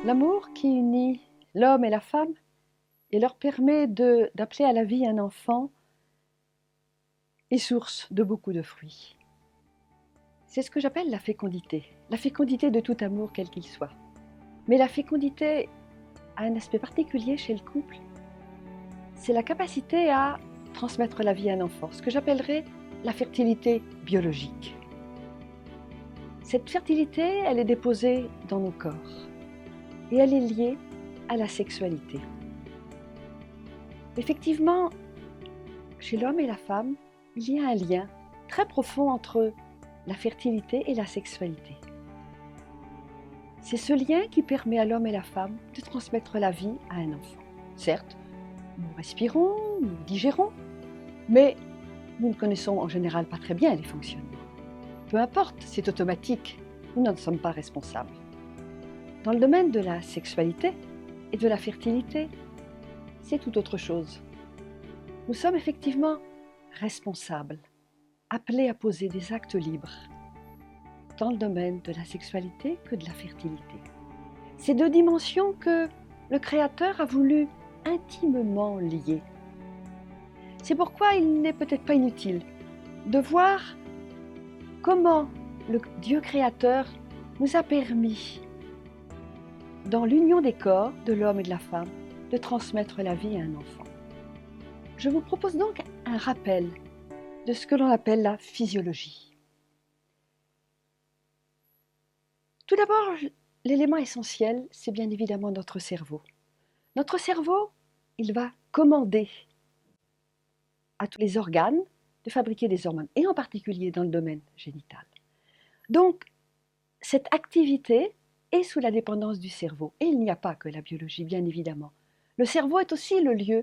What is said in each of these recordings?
L'amour qui unit l'homme et la femme et leur permet d'appeler à la vie un enfant est source de beaucoup de fruits. C'est ce que j'appelle la fécondité de tout amour quel qu'il soit. Mais la fécondité a un aspect particulier chez le couple, c'est la capacité à transmettre la vie à un enfant, ce que j'appellerais la fertilité biologique. Cette fertilité, elle est déposée dans nos corps et elle est liée à la sexualité. Effectivement, chez l'homme et la femme, il y a un lien très profond entre la fertilité et la sexualité. C'est ce lien qui permet à l'homme et la femme de transmettre la vie à un enfant. Certes, nous respirons, nous digérons, mais nous ne connaissons en général pas très bien les fonctionnements. Peu importe, c'est automatique, nous n'en sommes pas responsables. Dans le domaine de la sexualité et de la fertilité, c'est tout autre chose. Nous sommes effectivement responsables, appelés à poser des actes libres, tant le domaine de la sexualité que de la fertilité. Ces deux dimensions que le Créateur a voulu intimement lier. C'est pourquoi il n'est peut-être pas inutile de voir comment le Dieu créateur nous a permis, dans l'union des corps de l'homme et de la femme, de transmettre la vie à un enfant. Je vous propose donc un rappel de ce que l'on appelle la physiologie. Tout d'abord, l'élément essentiel, c'est bien évidemment notre cerveau. Notre cerveau, il va commander à tous les organes de fabriquer des hormones, et en particulier dans le domaine génital. Donc, cette activité est sous la dépendance du cerveau. Et il n'y a pas que la biologie, bien évidemment. Le cerveau est aussi le lieu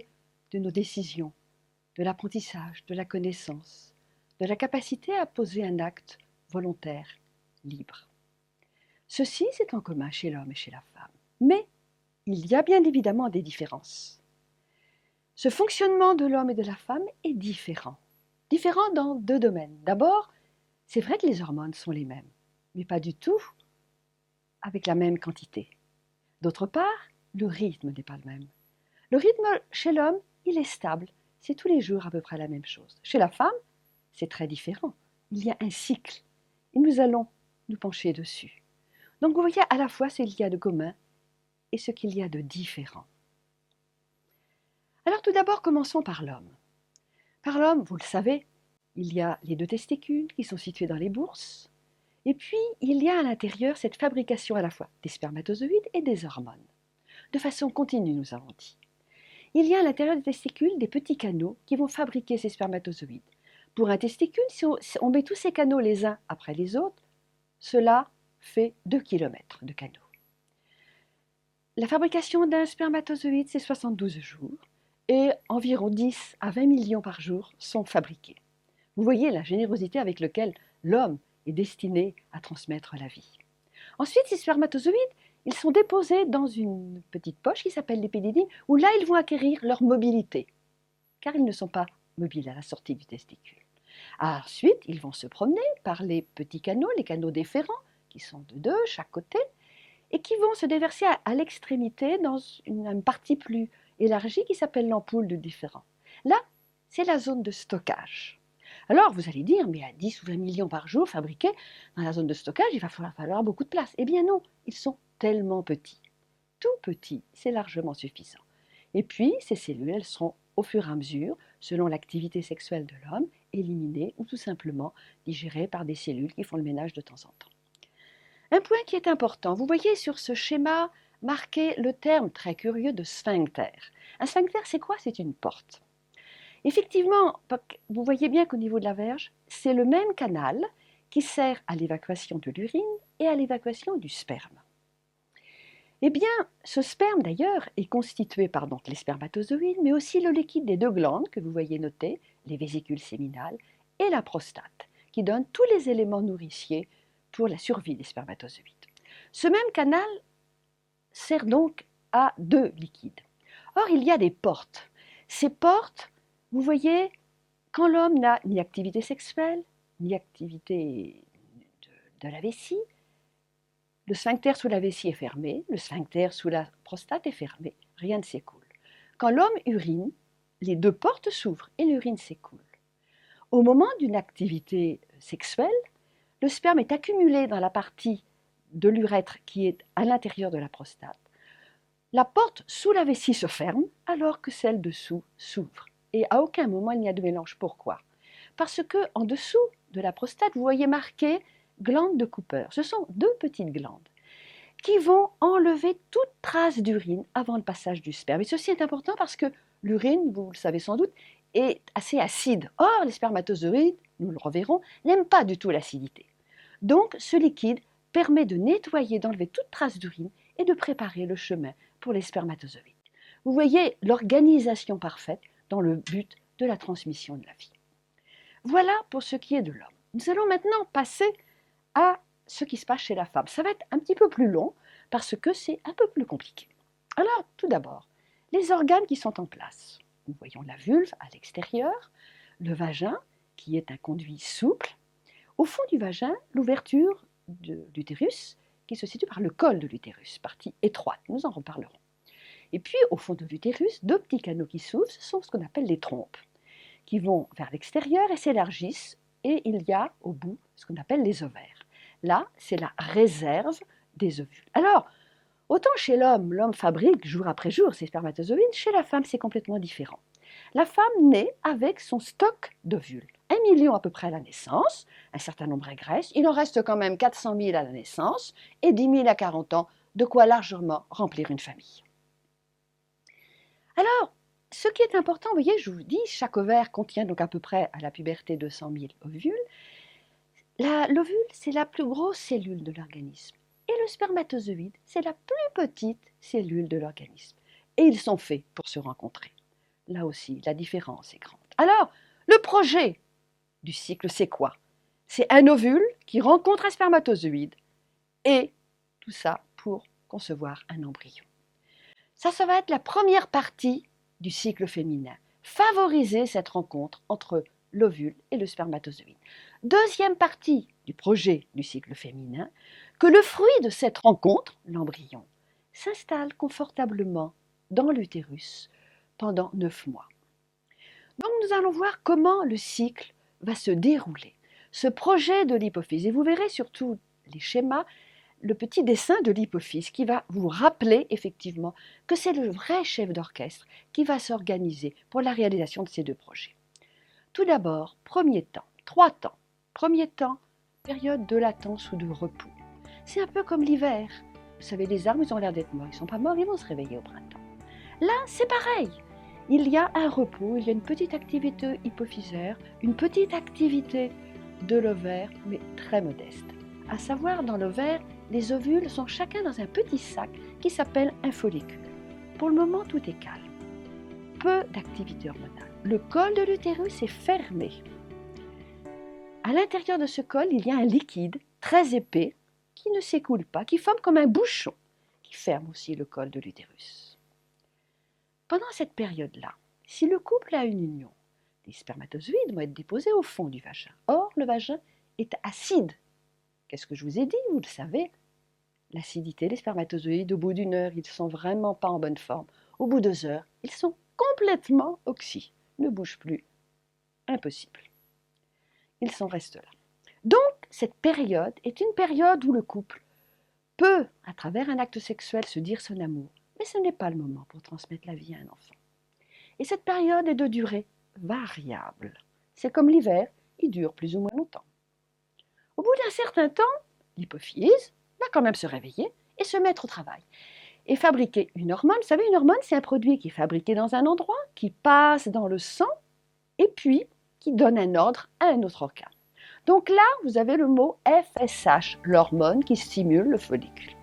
de nos décisions, de l'apprentissage, de la connaissance, de la capacité à poser un acte volontaire, libre. Ceci, c'est en commun chez l'homme et chez la femme. Mais il y a bien évidemment des différences. Ce fonctionnement de l'homme et de la femme est différent. Différent dans deux domaines. D'abord, c'est vrai que les hormones sont les mêmes, mais pas du tout avec la même quantité. D'autre part, le rythme n'est pas le même. Le rythme chez l'homme, il est stable. C'est tous les jours à peu près la même chose. Chez la femme, c'est très différent. Il y a un cycle et nous allons nous pencher dessus. Donc vous voyez à la fois ce qu'il y a de commun et ce qu'il y a de différent. Alors tout d'abord, commençons par l'homme. Par l'homme, vous le savez, il y a les deux testicules qui sont situés dans les bourses. Et puis, il y a à l'intérieur cette fabrication à la fois des spermatozoïdes et des hormones. De façon continue, nous avons dit. Il y a à l'intérieur des testicules des petits canaux qui vont fabriquer ces spermatozoïdes. Pour un testicule, si on met tous ces canaux les uns après les autres, cela fait 2 km de canaux. La fabrication d'un spermatozoïde, c'est 72 jours et environ 10 à 20 millions par jour sont fabriqués. Vous voyez la générosité avec laquelle l'homme est destiné à transmettre la vie. Ensuite, ces spermatozoïdes, ils sont déposés dans une petite poche qui s'appelle l'épidédime, où là, ils vont acquérir leur mobilité, car ils ne sont pas mobiles à la sortie du testicule. Ensuite, ils vont se promener par les petits canaux, les canaux déférents, qui sont de deux, chaque côté, et qui vont se déverser à l'extrémité dans une partie plus élargie qui s'appelle l'ampoule de déférent. Là, c'est la zone de stockage. Alors, vous allez dire, mais à 10 ou 20 millions par jour fabriqués dans la zone de stockage, il va falloir beaucoup de place. Eh bien non, ils sont tellement petits. Tout petits, c'est largement suffisant. Et puis, ces cellules, elles seront au fur et à mesure, selon l'activité sexuelle de l'homme, éliminées ou tout simplement digérées par des cellules qui font le ménage de temps en temps. Un point qui est important, vous voyez sur ce schéma marqué le terme très curieux de sphincter. Un sphincter, c'est quoi? C'est une porte. Effectivement, vous voyez bien qu'au niveau de la verge, c'est le même canal qui sert à l'évacuation de l'urine et à l'évacuation du sperme. Eh bien, ce sperme d'ailleurs est constitué par donc, les spermatozoïdes, mais aussi le liquide des deux glandes que vous voyez noter, les vésicules séminales et la prostate, qui donnent tous les éléments nourriciers pour la survie des spermatozoïdes. Ce même canal sert donc à deux liquides. Or, il y a des portes. Ces portes, vous voyez, quand l'homme n'a ni activité sexuelle, ni activité de la vessie, Le sphincter sous la vessie est fermé, le sphincter sous la prostate est fermé, rien ne s'écoule. Quand l'homme urine, les deux portes s'ouvrent et l'urine s'écoule. Au moment d'une activité sexuelle, le sperme est accumulé dans la partie de l'urètre qui est à l'intérieur de la prostate. La porte sous la vessie se ferme alors que celle dessous s'ouvre. Et à aucun moment il n'y a de mélange. Pourquoi? Parce qu'en dessous de la prostate, vous voyez marqué glande de Cooper. Ce sont deux petites glandes qui vont enlever toute trace d'urine avant le passage du sperme. Et ceci est important parce que l'urine, vous le savez sans doute, est assez acide. Or, les spermatozoïdes, nous le reverrons, n'aiment pas du tout l'acidité. Donc, ce liquide permet de nettoyer, d'enlever toute trace d'urine et de préparer le chemin pour les spermatozoïdes. Vous voyez l'organisation parfaite dans le but de la transmission de la vie. Voilà pour ce qui est de l'homme. Nous allons maintenant passer à ce qui se passe chez la femme. Ça va être un petit peu plus long parce que c'est un peu plus compliqué. Alors, tout d'abord, les organes qui sont en place. Nous voyons la vulve à l'extérieur, le vagin qui est un conduit souple. Au fond du vagin, l'ouverture de l'utérus qui se situe par le col de l'utérus, partie étroite, nous en reparlerons. Et puis, au fond de l'utérus, deux petits canaux qui s'ouvrent, ce sont ce qu'on appelle les trompes, qui vont vers l'extérieur et s'élargissent, et il y a au bout ce qu'on appelle les ovaires. Là, c'est la réserve des ovules. Alors, autant chez l'homme, l'homme fabrique jour après jour ses spermatozoïdes, chez la femme, c'est complètement différent. La femme naît avec son stock d'ovules. 1 million à peu près à la naissance, un certain nombre régresse, il en reste quand même 400 000 à la naissance, et 10 000 à 40 ans, de quoi largement remplir une famille. Alors, ce qui est important, vous voyez, je vous dis, chaque ovaire contient donc à peu près à la puberté 200 000 ovules. L'ovule, c'est la plus grosse cellule de l'organisme. Et le spermatozoïde, c'est la plus petite cellule de l'organisme. Et ils sont faits pour se rencontrer. Là aussi, la différence est grande. Alors, le projet du cycle, c'est quoi? C'est un ovule qui rencontre un spermatozoïde et tout ça pour concevoir un embryon. Ça va être la première partie du cycle féminin. Favoriser cette rencontre entre l'ovule et le spermatozoïde. Deuxième partie du projet du cycle féminin, que le fruit de cette rencontre, l'embryon, s'installe confortablement dans l'utérus pendant 9 mois. Donc nous allons voir comment le cycle va se dérouler. Ce projet de l'hypophyse, et vous verrez surtout les schémas, le petit dessin de l'hypophyse qui va vous rappeler effectivement que c'est le vrai chef d'orchestre qui va s'organiser pour la réalisation de ces deux projets. Tout d'abord, premier temps, 3 temps. Premier temps, période de latence ou de repos. C'est un peu comme l'hiver. Vous savez, les arbres, ils ont l'air d'être morts. Ils ne sont pas morts, ils vont se réveiller au printemps. Là, c'est pareil. Il y a un repos, il y a une petite activité hypophysaire, une petite activité de l'ovaire, mais très modeste. À savoir, dans l'ovaire, les ovules sont chacun dans un petit sac qui s'appelle un follicule. Pour le moment, tout est calme. Peu d'activité hormonale. Le col de l'utérus est fermé. À l'intérieur de ce col, il y a un liquide très épais qui ne s'écoule pas, qui forme comme un bouchon, qui ferme aussi le col de l'utérus. Pendant cette période-là, si le couple a une union, les spermatozoïdes vont être déposés au fond du vagin. Or, le vagin est acide. Qu'est-ce que je vous ai dit? Vous le savez. L'acidité des spermatozoïdes, au bout d'1 heure, ils ne sont vraiment pas en bonne forme. Au bout de 2 heures, ils sont complètement oxy, ne bougent plus. Impossible. Ils s'en restent là. Donc, cette période est une période où le couple peut, à travers un acte sexuel, se dire son amour, mais ce n'est pas le moment pour transmettre la vie à un enfant. Et cette période est de durée variable. C'est comme l'hiver, il dure plus ou moins longtemps. Au bout d'un certain temps, l'hypophyse va quand même se réveiller et se mettre au travail. Et fabriquer une hormone. Vous savez, une hormone, c'est un produit qui est fabriqué dans un endroit, qui passe dans le sang, et puis qui donne un ordre à un autre organe. Donc là, vous avez le mot FSH, l'hormone qui stimule le follicule.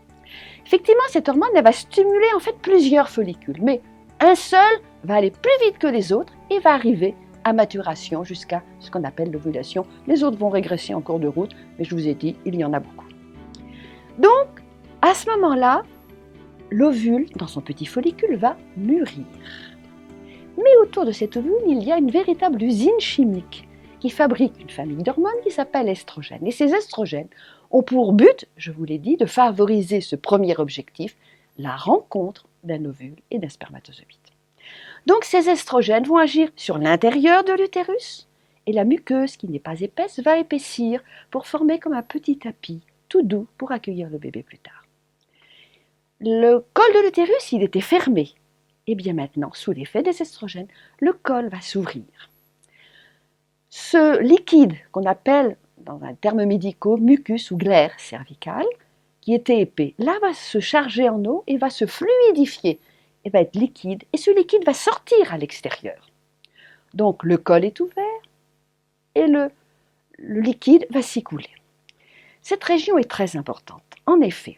Effectivement, cette hormone, elle va stimuler en fait plusieurs follicules, mais un seul va aller plus vite que les autres et va arriver à maturation jusqu'à ce qu'on appelle l'ovulation. Les autres vont régresser en cours de route, mais je vous ai dit, il y en a beaucoup. Donc, à ce moment-là, l'ovule, dans son petit follicule, va mûrir. Mais autour de cet ovule, il y a une véritable usine chimique qui fabrique une famille d'hormones qui s'appelle estrogène. Et ces estrogènes, ont pour but, je vous l'ai dit, de favoriser ce premier objectif, la rencontre d'un ovule et d'un spermatozoïde. Donc ces estrogènes vont agir sur l'intérieur de l'utérus et la muqueuse, qui n'est pas épaisse, va épaissir pour former comme un petit tapis tout doux pour accueillir le bébé plus tard. Le col de l'utérus, il était fermé. Et bien maintenant, sous l'effet des estrogènes, le col va s'ouvrir. Ce liquide qu'on appelle, dans un terme médical, mucus ou glaire cervicale, qui était épais, là va se charger en eau et va se fluidifier, et va être liquide, et ce liquide va sortir à l'extérieur. Donc le col est ouvert et le liquide va s'y couler. Cette région est très importante. En effet,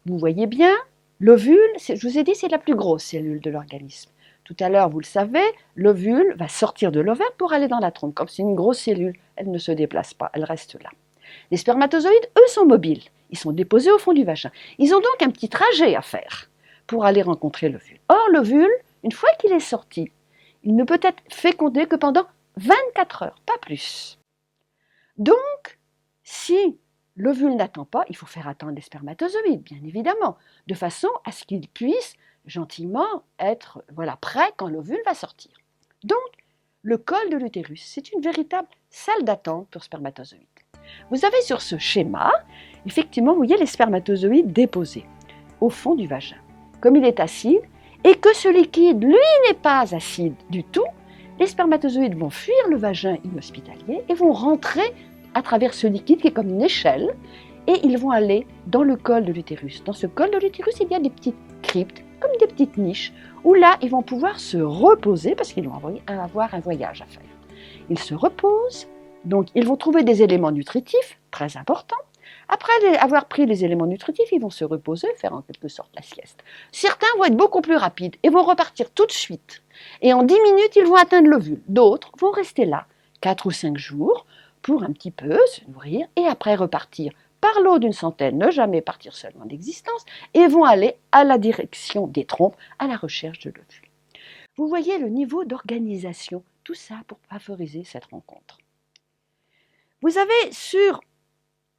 vous voyez bien, l'ovule, je vous ai dit, c'est la plus grosse cellule de l'organisme. Tout à l'heure, vous le savez, l'ovule va sortir de l'ovaire pour aller dans la trompe. Comme c'est une grosse cellule, elle ne se déplace pas, elle reste là. Les spermatozoïdes, eux, sont mobiles. Ils sont déposés au fond du vagin. Ils ont donc un petit trajet à faire pour aller rencontrer l'ovule. Or, l'ovule, une fois qu'il est sorti, il ne peut être fécondé que pendant 24 heures, pas plus. Donc, si l'ovule n'attend pas, il faut faire attendre les spermatozoïdes, bien évidemment, de façon à ce qu'ils puissent gentiment être prêts quand l'ovule va sortir. Donc, le col de l'utérus, c'est une véritable salle d'attente pour spermatozoïdes. Vous avez sur ce schéma, effectivement, vous voyez les spermatozoïdes déposés au fond du vagin. Comme il est acide, et que ce liquide, lui, n'est pas acide du tout, les spermatozoïdes vont fuir le vagin inhospitalier et vont rentrer à travers ce liquide qui est comme une échelle, et ils vont aller dans le col de l'utérus. Dans ce col de l'utérus, il y a des petites cryptes, comme des petites niches, où là, ils vont pouvoir se reposer parce qu'ils vont avoir un voyage à faire. Ils se reposent, donc ils vont trouver des éléments nutritifs, très importants. Après avoir pris les éléments nutritifs, ils vont se reposer, faire en quelque sorte la sieste. Certains vont être beaucoup plus rapides et vont repartir tout de suite. Et en 10 minutes, ils vont atteindre l'ovule. D'autres vont rester là 4 ou 5 jours pour un petit peu se nourrir et après repartir par l'eau d'une centaine, ne jamais partir seulement d'existence, et vont aller à la direction des trompes, à la recherche de l'ovule. Vous voyez le niveau d'organisation, tout ça pour favoriser cette rencontre. Vous avez sur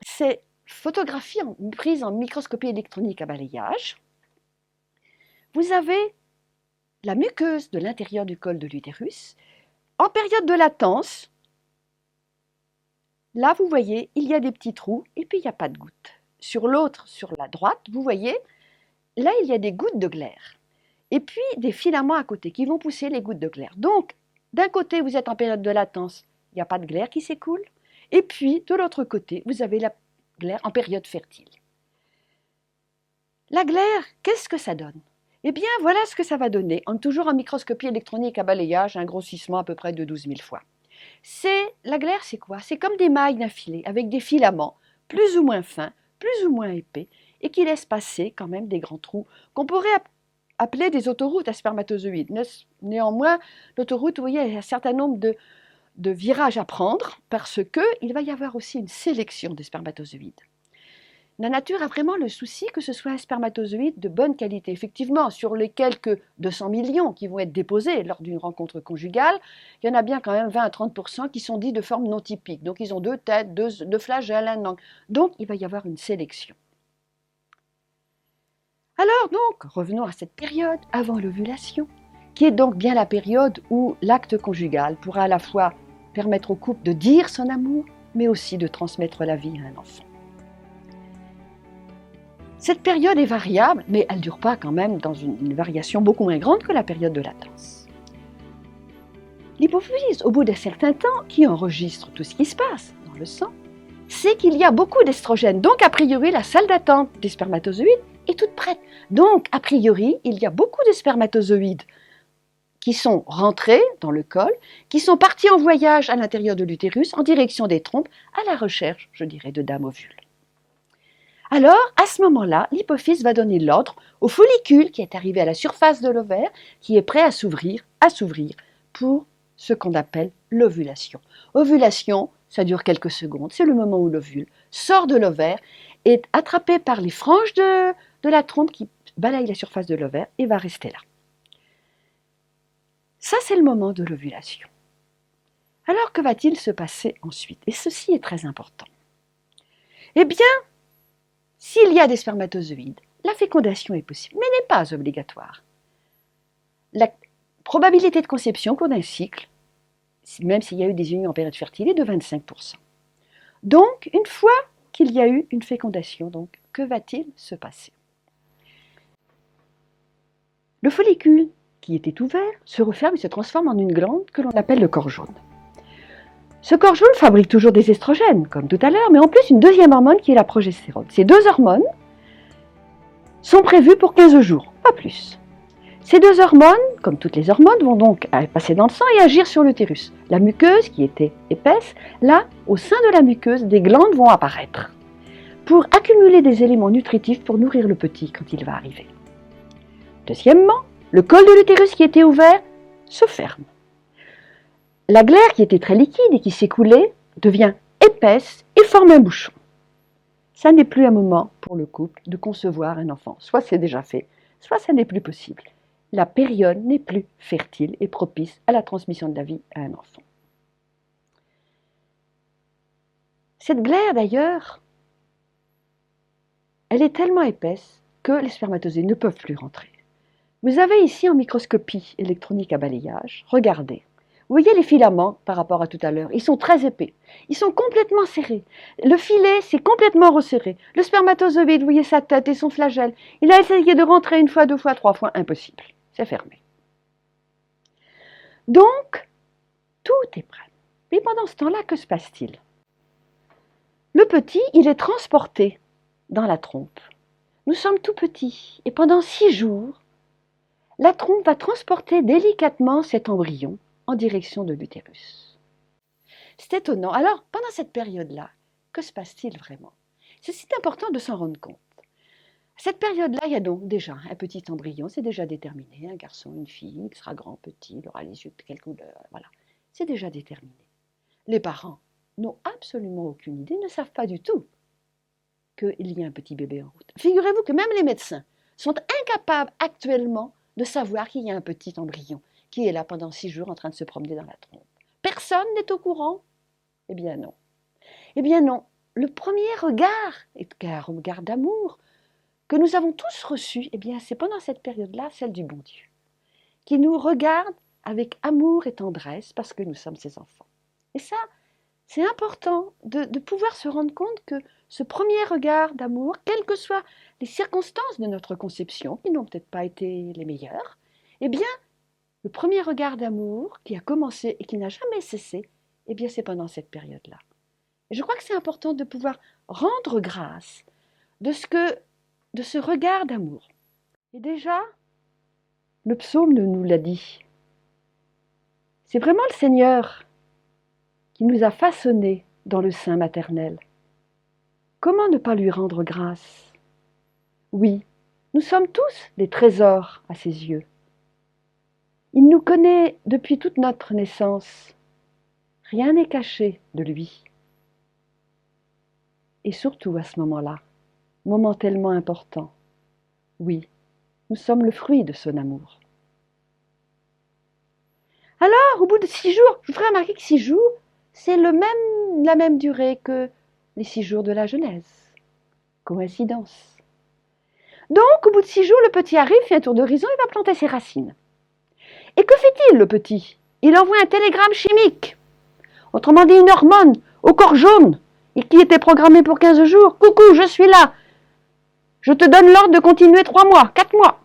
ces photographies prises en microscopie électronique à balayage, vous avez la muqueuse de l'intérieur du col de l'utérus. En période de latence, là, vous voyez, il y a des petits trous et puis il n'y a pas de gouttes. Sur l'autre, sur la droite, vous voyez, là, il y a des gouttes de glaire. Et puis, des filaments à côté qui vont pousser les gouttes de glaire. Donc, d'un côté, vous êtes en période de latence, il n'y a pas de glaire qui s'écoule. Et puis, de l'autre côté, vous avez la glaire en période fertile. La glaire, qu'est-ce que ça donne? Eh bien, voilà ce que ça va donner, toujours en microscopie électronique à balayage, un grossissement à peu près de 12 000 fois. La glaire, c'est quoi? C'est comme des mailles d'un filet, avec des filaments plus ou moins fins, plus ou moins épais, et qui laissent passer quand même des grands trous qu'on pourrait appeler des autoroutes à spermatozoïdes. Néanmoins, l'autoroute, vous voyez, il y a un certain nombre de virages à prendre, parce qu'il va y avoir aussi une sélection des spermatozoïdes. La nature a vraiment le souci que ce soit un spermatozoïde de bonne qualité. Effectivement, sur les quelques 200 millions qui vont être déposés lors d'une rencontre conjugale, il y en a bien quand même 20 à 30% qui sont dits de forme non typique. Donc ils ont 2 têtes, 2 flagelles, un angle. Donc il va y avoir une sélection. Alors donc, revenons à cette période avant l'ovulation, qui est donc bien la période où l'acte conjugal pourra à la fois permettre au couple de dire son amour, mais aussi de transmettre la vie à un enfant. Cette période est variable, mais elle ne dure pas quand même dans une variation beaucoup moins grande que la période de latence. L'hypophyse, au bout d'un certain temps, qui enregistre tout ce qui se passe dans le sang, sait qu'il y a beaucoup d'estrogènes. Donc, a priori, la salle d'attente des spermatozoïdes est toute prête. Donc, a priori, il y a beaucoup de spermatozoïdes qui sont rentrés dans le col, qui sont partis en voyage à l'intérieur de l'utérus en direction des trompes, à la recherche, je dirais, de dames ovules. Alors, à ce moment-là, l'hypophyse va donner l'ordre au follicule qui est arrivé à la surface de l'ovaire, qui est prêt à s'ouvrir pour ce qu'on appelle l'ovulation. Ovulation, ça dure quelques secondes, c'est le moment où l'ovule sort de l'ovaire, est attrapé par les franges de la trompe qui balayent la surface de l'ovaire et va rester là. Ça, c'est le moment de l'ovulation. Alors, que va-t-il se passer ensuite? Et ceci est très important. Eh bien, s'il y a des spermatozoïdes, la fécondation est possible, mais n'est pas obligatoire. La probabilité de conception au cours d'un cycle, même s'il y a eu des unions en période fertile, est de 25%. Donc, une fois qu'il y a eu une fécondation, donc, que va-t-il se passer? Le follicule qui était ouvert se referme et se transforme en une glande que l'on appelle le corps jaune. Ce corps jaune fabrique toujours des estrogènes, comme tout à l'heure, mais en plus une deuxième hormone qui est la progestérone. Ces deux hormones sont prévues pour 15 jours, pas plus. Ces deux hormones, comme toutes les hormones, vont donc passer dans le sang et agir sur l'utérus. La muqueuse, qui était épaisse, là, au sein de la muqueuse, des glandes vont apparaître pour accumuler des éléments nutritifs pour nourrir le petit quand il va arriver. Deuxièmement, le col de l'utérus qui était ouvert se ferme. La glaire qui était très liquide et qui s'écoulait devient épaisse et forme un bouchon. Ça n'est plus un moment pour le couple de concevoir un enfant. Soit c'est déjà fait, soit ça n'est plus possible. La période n'est plus fertile et propice à la transmission de la vie à un enfant. Cette glaire, d'ailleurs, elle est tellement épaisse que les spermatozoïdes ne peuvent plus rentrer. Vous avez ici en microscopie électronique à balayage, regardez. Vous voyez les filaments par rapport à tout à l'heure, ils sont très épais, ils sont complètement serrés. Le filet s'est complètement resserré. Le spermatozoïde, vous voyez sa tête et son flagelle, il a essayé de rentrer une fois, deux fois, trois fois, impossible, c'est fermé. Donc, tout est prêt. Mais pendant ce temps-là, que se passe-t-il? Le petit, il est transporté dans la trompe. Nous sommes tout petits et pendant 6 jours, la trompe va transporter délicatement cet embryon en direction de l'utérus. C'est étonnant. Alors, pendant cette période-là, que se passe-t-il vraiment? C'est important de s'en rendre compte. À cette période-là, il y a donc déjà un petit embryon, c'est déjà déterminé, un garçon, une fille, qui sera grand, petit, il aura les yeux de quelle couleur, voilà. C'est déjà déterminé. Les parents n'ont absolument aucune idée, ne savent pas du tout qu'il y a un petit bébé en route. Figurez-vous que même les médecins sont incapables actuellement de savoir qu'il y a un petit embryon qui est là pendant 6 jours en train de se promener dans la trompe. Personne n'est au courant? Eh bien non. Eh bien non. Le premier regard est un regard d'amour que nous avons tous reçu, eh bien c'est pendant cette période-là, celle du bon Dieu, qui nous regarde avec amour et tendresse parce que nous sommes ses enfants. Et ça, c'est important de pouvoir se rendre compte que ce premier regard d'amour, quelles que soient les circonstances de notre conception, qui n'ont peut-être pas été les meilleures, eh bien, le premier regard d'amour qui a commencé et qui n'a jamais cessé, eh bien, c'est pendant cette période-là. Et je crois que c'est important de pouvoir rendre grâce de ce regard d'amour. Et déjà, le psaume nous l'a dit. C'est vraiment le Seigneur qui nous a façonnés dans le sein maternel. Comment ne pas lui rendre grâce? Oui, nous sommes tous des trésors à ses yeux. Il nous connaît depuis toute notre naissance. Rien n'est caché de lui. Et surtout à ce moment-là, moment tellement important, oui, nous sommes le fruit de son amour. Alors, au bout de 6 jours, je vous ferai remarquer que 6 jours, c'est la même durée que les 6 jours de la Genèse. Coïncidence. Donc, au bout de 6 jours, le petit arrive, fait un tour d'horizon, il va planter ses racines. Et que fait-il, le petit? Il envoie un télégramme chimique, autrement dit une hormone, au corps jaune, et qui était programmée pour 15 jours. Coucou, je suis là. Je te donne l'ordre de continuer 3 mois, 4 mois.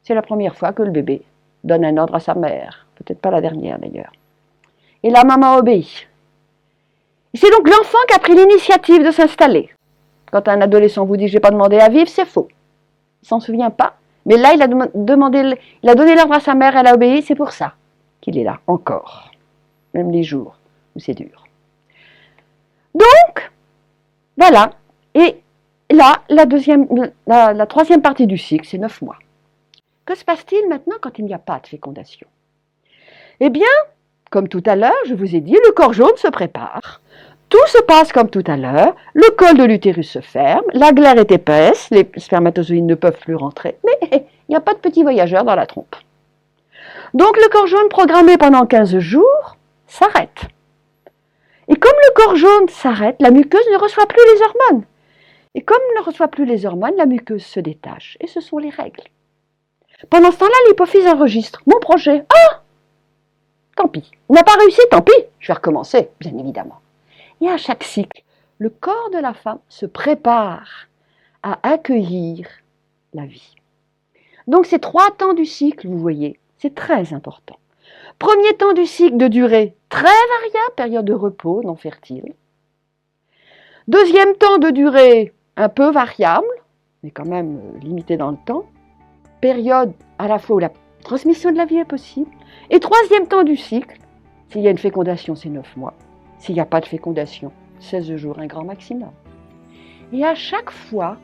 C'est la première fois que le bébé donne un ordre à sa mère. Peut-être pas la dernière d'ailleurs. Et la maman obéit. Et c'est donc l'enfant qui a pris l'initiative de s'installer. Quand un adolescent vous dit « j'ai pas demandé à vivre », c'est faux. Il s'en souvient pas. Mais là, il a donné l'ordre à sa mère, elle a obéi, c'est pour ça qu'il est là, encore. Même les jours où c'est dur. Donc, voilà. Et là, la troisième partie du cycle, c'est 9 mois. Que se passe-t-il maintenant quand il n'y a pas de fécondation? Eh bien, comme tout à l'heure, je vous ai dit, le corps jaune se prépare. Tout se passe comme tout à l'heure, le col de l'utérus se ferme, la glaire est épaisse, les spermatozoïdes ne peuvent plus rentrer, mais il n'y a pas de petits voyageurs dans la trompe. Donc le corps jaune programmé pendant 15 jours s'arrête. Et comme le corps jaune s'arrête, la muqueuse ne reçoit plus les hormones. Et comme elle ne reçoit plus les hormones, la muqueuse se détache. Et ce sont les règles. Pendant ce temps-là, l'hypophyse enregistre. Mon projet, tant pis. Il n'a pas réussi, tant pis. Je vais recommencer, bien évidemment. Et à chaque cycle, le corps de la femme se prépare à accueillir la vie. Donc ces 3 temps du cycle, vous voyez, c'est très important. Premier temps du cycle de durée très variable, période de repos non fertile. Deuxième temps de durée un peu variable, mais quand même limité dans le temps. Période à la fois où la transmission de la vie est possible. Et troisième temps du cycle, s'il y a une fécondation, c'est 9 mois. S'il n'y a pas de fécondation, 16 jours, un grand maximum. Et à chaque fois,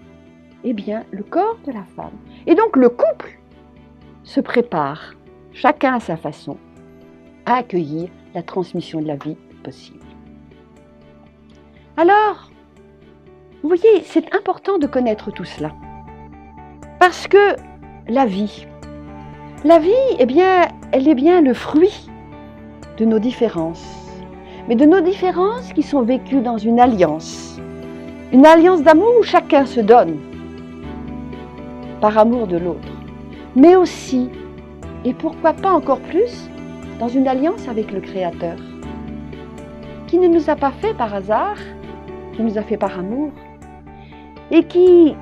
eh bien, le corps de la femme, et donc le couple, se prépare, chacun à sa façon, à accueillir la transmission de la vie possible. Alors, vous voyez, c'est important de connaître tout cela. Parce que la vie, eh bien, elle est bien le fruit de nos différences. Mais de nos différences qui sont vécues dans une alliance d'amour où chacun se donne par amour de l'autre. Mais aussi, et pourquoi pas encore plus, dans une alliance avec le Créateur, qui ne nous a pas fait par hasard, qui nous a fait par amour, et qui,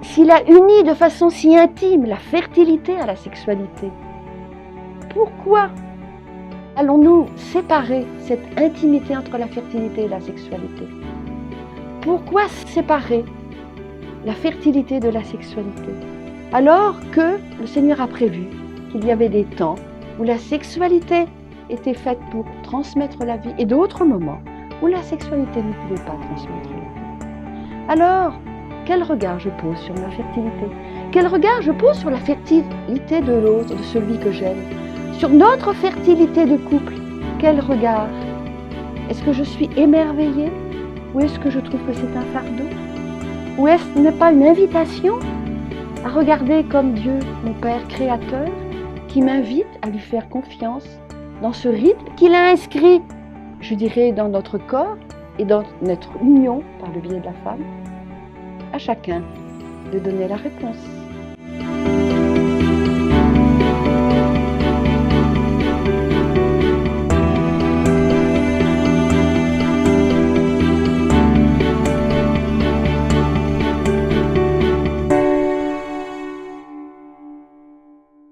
s'il a uni de façon si intime la fertilité à la sexualité, pourquoi allons-nous séparer cette intimité entre la fertilité et la sexualité? Pourquoi séparer la fertilité de la sexualité? Alors que le Seigneur a prévu qu'il y avait des temps où la sexualité était faite pour transmettre la vie et d'autres moments où la sexualité ne pouvait pas transmettre la vie. Alors, quel regard je pose sur ma fertilité? Quel regard je pose sur la fertilité de l'autre, de celui que j'aime? Sur notre fertilité de couple, quel regard? Est-ce que je suis émerveillée? Ou est-ce que je trouve que c'est un fardeau? Ou est-ce n'est pas une invitation à regarder comme Dieu, mon Père créateur, qui m'invite à lui faire confiance dans ce rythme qu'il a inscrit, je dirais, dans notre corps et dans notre union par le biais de la femme? À chacun de donner la réponse.